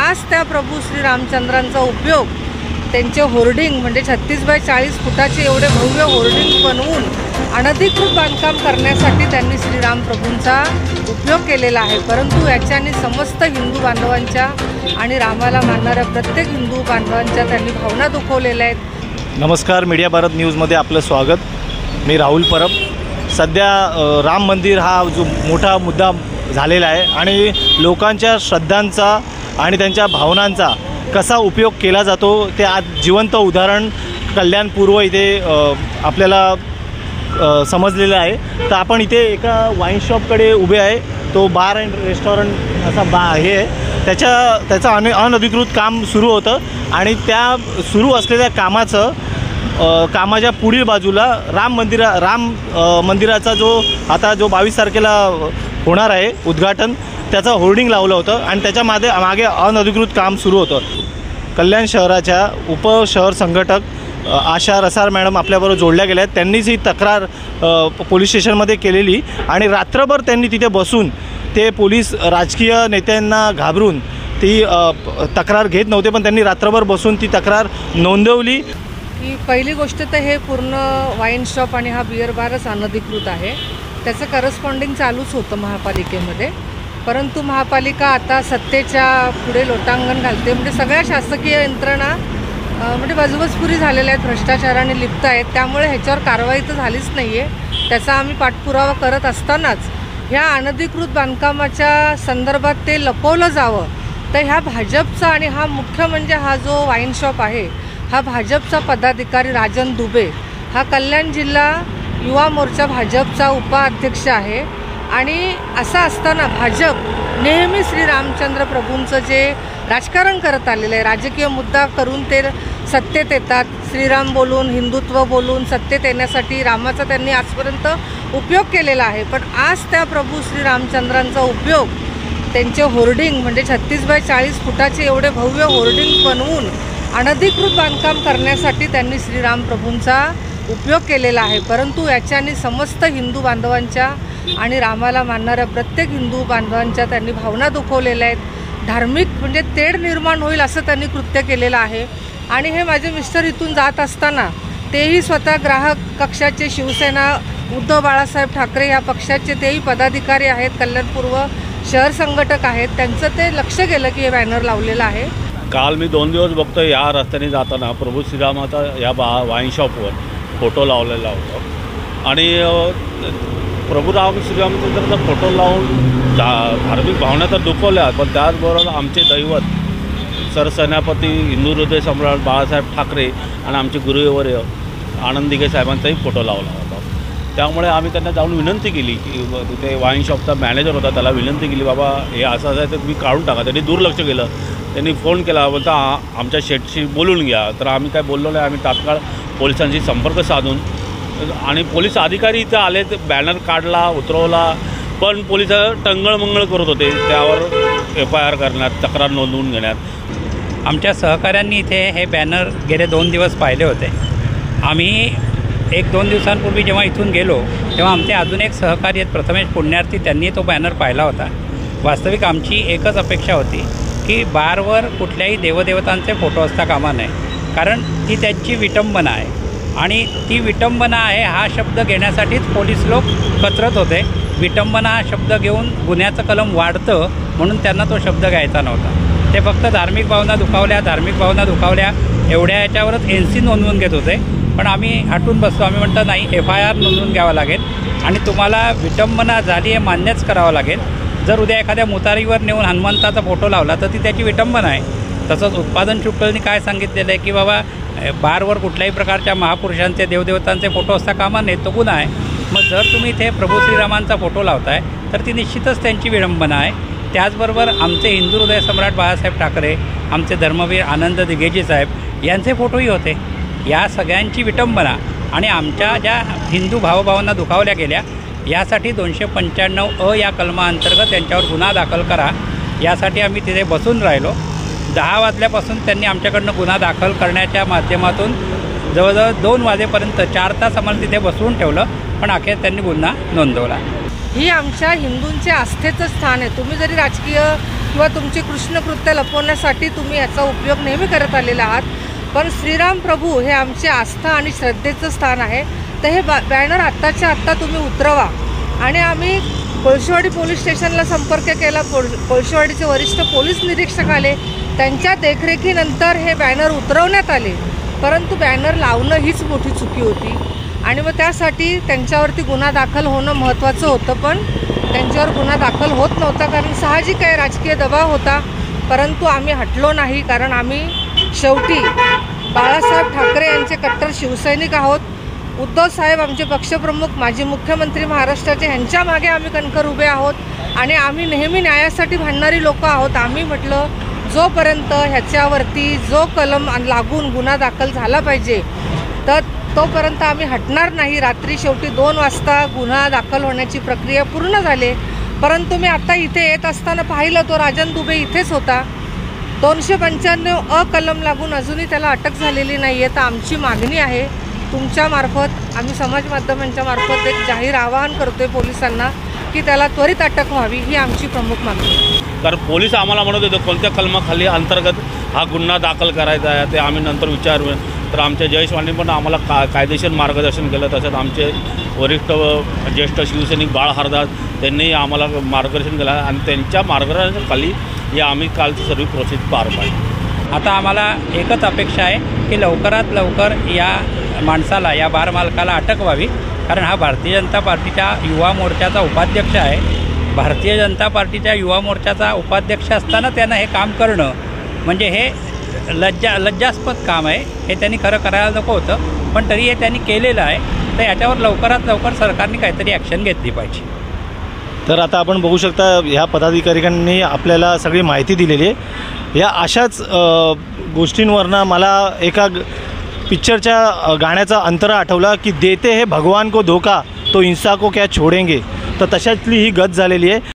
आज त्या प्रभू श्री रामचंद्रांचा उपयोग त्यांचे होर्डिंग म्हणजे 36 बाय 40 फुटाचे एवढे भव्य होर्डिंग बनवून अनधिकृत बांधकाम करण्यासाठी त्यांनी श्रीराम प्रभूंचा उपयोग केलेला आहे। परंतु याच्याने समस्त हिंदू बांधवांच्या आणि रामाला मानणाऱ्या प्रत्येक हिंदू बांधवांच्या त्यांनी भावना दुखवलेल्या आहेत। नमस्कार, मीडिया भारत न्यूजमध्ये आपलं स्वागत। मी राहुल परब। सध्या राम मंदिर हा जो मोठा मुद्दा झालेला आहे आणि लोकांच्या श्रद्धांचा आणि त्यांच्या भावनांचा कसा उपयोग केला जातो ते आज जिवंत उदाहरण कल्याण पूर्व इथे आपल्याला समजलेलं आहे। तर आपण इथे एका वाईन शॉपकडे उभे आहे। तो बार अँड रेस्टॉरंट असा हे आहे। त्याचं अनधिकृत काम सुरू होतं आणि त्या सुरू असलेल्या कामाच्या पुढील बाजूला राम मंदिराचा जो 22 तारखेला होणार आहे उद्घाटन, त्याचं होर्डिंग लावलं होतं आणि त्याच्या मागे अनधिकृत काम सुरू होतं। कल्याण शहराच्या उपशहर संघटक आशा रसाळ मॅडम आपल्याबरोबर जोडल्या गेल्या आहेत। त्यांनीच ही तक्रार पोलीस स्टेशनमध्ये केलेली आणि रात्रभर त्यांनी तिथे बसून ते पोलीस राजकीय नेत्यांना घाबरून ती तक्रार घेत नव्हते, पण त्यांनी रात्रभर बसून ती तक्रार नोंदवली। की पहिली गोष्ट तर हे पूर्ण वाईन शॉप आणि हा बिअर बारच अनधिकृत आहे। त्याचं करस्पॉन्डिंग चालूच होतं महापालिकेमध्ये, परंतु महापालिका आता सत्तेच्या पुढे लोटांगण घालते। म्हणजे सगळ्या शासकीय यंत्रणा म्हणजे बजबजपुरी झालेल्या आहेत, भ्रष्टाचाराने लिप्त आहेत। त्यामुळे ह्याच्यावर कारवाई तर झालीच नाही आहे। त्याचा आम्ही पाठपुरावा करत असतानाच ह्या अनधिकृत बांधकामाच्या संदर्भात ते लपवलं जावं, तर ह्या भाजपचा आणि हा मुख्य म्हणजे हा जो वाईन शॉप आहे हा भाजपचा पदाधिकारी राजन दुबे हा कल्याण जिल्हा युवा मोर्चा भाजपचा उपाध्यक्ष आहे। आणि असं असताना भाजप नेहमी श्री रामचंद्र प्रभूंचं जे राजकारण करत आलेलं आहे, राजकीय मुद्दा करून ते सत्तेत येतात, श्रीराम बोलून हिंदुत्व बोलून सत्तेत येण्यासाठी रामाचा त्यांनी आजपर्यंत उपयोग केलेला आहे। पण आज त्या प्रभू श्री रामचंद्रांचा उपयोग त्यांचे होर्डिंग म्हणजे 36 बाय 40 फुटाचे एवढे भव्य होर्डिंग बनवून अनधिकृत बांधकाम करण्यासाठी त्यांनी श्रीराम प्रभूंचा उपयोग केलेला आहे। परंतु याच्याने समस्त हिंदू बांधवांच्या आणि रामाला मानणाऱ्या प्रत्येक हिंदू बांधवांच्या त्यांनी भावना दुखवलेल्या आहेत। धार्मिक म्हणजे तेढ निर्माण होईल असं त्यांनी कृत्य केलेलं आहे। आणि हे माझे मिस्टर इथून जात असताना तेही स्वतः ग्राहक कक्षाचे शिवसेना उद्धव बाळासाहेब ठाकरे या पक्षाचे तेही पदाधिकारी आहेत, कल्याणपूर्व शहर संघटक आहेत। त्यांचं ते लक्ष गेलं की हे बॅनर लावलेलं आहे। काल मी 2 दिवस बघतो या रस्त्याने जाताना प्रभू श्रीरामाचा या वाईन शॉपवर फोटो लावलेला होता आणि प्रभू श्रीरामचंद्राचा फोटो लावून धार्मिक भावना तर दुखवल्या, पण त्याचबरोबर आमचे दैवत सरसेनापती हिंदू हृदय सम्राट बाळासाहेब ठाकरे आणि आमचे गुरुवर्य आनंद दिघे साहेबांचाही फोटो लावला होता। त्यामुळे आम्ही त्यांना जाऊन विनंती केली की तिथे वाईन शॉपचा मॅनेजर होता, त्याला विनंती केली बाबा हे असं आहे तर तुम्ही काढून टाका। त्यांनी दुर्लक्ष केलं। त्यांनी फोन केला, बोलता आमच्या शेटशी बोलून घ्या। तर आम्ही काय बोललो नाही। आम्ही तात्काळ पोलिसांशी संपर्क साधून आणि पोलीस अधिकारी इथं आले, तर बॅनर काढला, उतरवला, पण पोलिस टंगळमंगळ करत होते त्यावर FIR करण्यात, तक्रार नोंदवून घेण्यात। आमच्या सहकाऱ्यांनी इथे हे बॅनर गेले 2 दिवस पाहिले होते। आम्ही 1-2 दिवसांपूर्वी जेव्हा इथून गेलो तेव्हा आमचे अजून एक सहकारी आहेत प्रथमेश पुण्यार्थी, त्यांनी तो बॅनर पाहिला होता। वास्तविक आमची एकच अपेक्षा होती की बारवर कुठल्याही देवदेवतांचे फोटो असता कामा नये, कारण ती त्यांची विटंबना आहे आणि ती विटंबना आहे हा शब्द घेण्यासाठीच पोलीस लोक कचरत होते। विटंबना हा शब्द घेऊन गुन्ह्याचं कलम वाढतं म्हणून त्यांना तो शब्द घ्यायचा नव्हता। ते फक्त धार्मिक भावना दुखावल्या एवढ्या याच्यावरच NC नोंदवून घेत होते। पण आम्ही हटून बसलो। आम्ही म्हणतो नाही, FIR नोंदवून घ्यावं लागेल आणि तुम्हाला विटंबना झाली हे मान्यच करावं लागेल। जर उद्या एखाद्या मुतारीवर नेऊन हनुमंताचा फोटो लावला तर ती त्याची विटंबना आहे। तसंच उत्पादन शुल्कनी काय सांगितलेलं आहे की बाबा बारवर कुठल्याही प्रकारच्या महापुरुषांचे देवदेवतांचे फोटो असता कामा नये, तो गुन्हा आहे। मग जर तुम्ही इथे प्रभू श्रीरामांचा फोटो लावताय तर ती निश्चितच त्यांची विडंबना आहे। त्याचबरोबर आमचे हिंदू हृदय सम्राट बाळासाहेब ठाकरे, आमचे धर्मवीर आनंद दिघेजी साहेब यांचे फोटोही होते। या सगळ्यांची विटंबना आणि आमच्या ज्या हिंदू भावभावना दुखावल्या गेल्या यासाठी 295 या कलमाअंतर्गत त्यांच्यावर गुन्हा दाखल करा, यासाठी आम्ही तिथे बसून राहिलो। 10 वाजल्यापासून त्यांनी आमच्याकडनं गुन्हा दाखल करण्याच्या माध्यमातून जवळजवळ 2 वाजेपर्यंत 4 तास आम्हाला तिथे बसवून ठेवलं, पण अखेर त्यांनी गुन्हा नोंदवला। ही आमच्या हिंदूंचे आस्थेचं स्थान आहे. तुम्ही जरी राजकीय किंवा तुमची कृष्णकृत्य लपवण्यासाठी तुम्ही याचा उपयोग नेहमी करत आलेला आहात, पण श्रीराम प्रभू हे आमचे आस्था आणि श्रद्धेचं स्थान आहे. तर हे बॅनर आत्ताच्या आत्ता तुम्ही उतरवा. आणि आम्ही कोळशेवाडी पोलीस स्टेशनला संपर्क केला. कोळशेवाडीचे वरिष्ठ पोलीस निरीक्षक आले, त्यांच्या देखरेखीनंतर हे बॅनर उतरवण्यात आले. परंतु बॅनर लावणं हीच मोठी चुकी होती आणि मग त्यासाठी त्यांच्यावरती गुन्हा दाखल होणं महत्त्वाचं होतं, पण त्यांच्यावर गुन्हा दाखल होत नव्हता कारण साहजिक आहे राजकीय दबाव होता. परंतु आम्ही हटलो नाही, कारण आम्ही शेवटी बाळासाहेब ठाकरे यांचे कट्टर शिवसैनिक आहोत. उद्धव साहेब आमचे पक्षप्रमुख, माजी मुख्यमंत्री महाराष्ट्राचे, ह्यांच्या मागे आम्ही कणखर उभे आहोत आणि आम्ही नेहमी न्यायासाठी भांडणारी लोक आहोत. आम्ही म्हटलं जोपर्यंत ह्याच्यावरती जो कलम लागून गुन्हा दाखल झाला पाहिजे तर तोपर्यंत आम्ही हटणार नाही. रात्री शेवटी 2 वाजता गुन्हा दाखल होण्याची प्रक्रिया पूर्ण झाली. परंतु मी आता इथे येत असताना पाहिलं तो राजन दुबे इथेच होता. 295 कलम लागून अजूनही त्याला अटक झालेली नाही आहे. तर आमची मागणी आहे तुमच्यामार्फत, आम्ही समाज माध्यमांच्या मार्फत एक जाहीर आवाहन करतोय पोलिसांना की त्याला त्वरित अटक व्हावी, ही आमची प्रमुख मागणी आहे. कारण पोलीस आम्हाला म्हणत होते कोणत्या कलमाखाली अंतर्गत हा गुन्हा दाखल करायचा आहे ते आम्ही नंतर विचारू. तर आमच्या जयेशवाणी पण आम्हाला कायदेशीर मार्गदर्शन केलं. तसंच आमचे वरिष्ठ ज्येष्ठ शिवसैनिक बाळ हरदास त्यांनीही आम्हाला मार्गदर्शन केलं आणि त्यांच्या मार्गदर्शनाखाली या आम्ही कालची सर्व प्रोसेस पार पाडली. आता आम्हाला एकच अपेक्षा आहे की लवकरात लवकर या माणसाला, या बार मालकाला अटक व्हावी. कारण हा भारतीय जनता पार्टीच्या युवा मोर्चाचा उपाध्यक्ष आहे. भारतीय जनता पार्टीच्या युवा मोर्चाचा उपाध्यक्ष असताना त्यानं हे काम करणं म्हणजे हे लज्जास्पद काम आहे. हे त्यांनी खरं करायला नको होतं, पण तरी हे त्यांनी केलेलं आहे. तर याच्यावर लवकरात लवकर सरकारने काहीतरी ॲक्शन घेतली पाहिजे. तर आता आपण बघू शकता ह्या पदाधिकाऱ्यांनी आपल्याला सगळी माहिती दिलेली आहे. या अशाच गोष्टींवरनं मला एका पिक्चरच्या गाण्याचा अंतरा आठवला की देते है भगवान को धोखा तो इंसा को क्या छोडेंगे. तर तशातली ही गत झालेली आहे.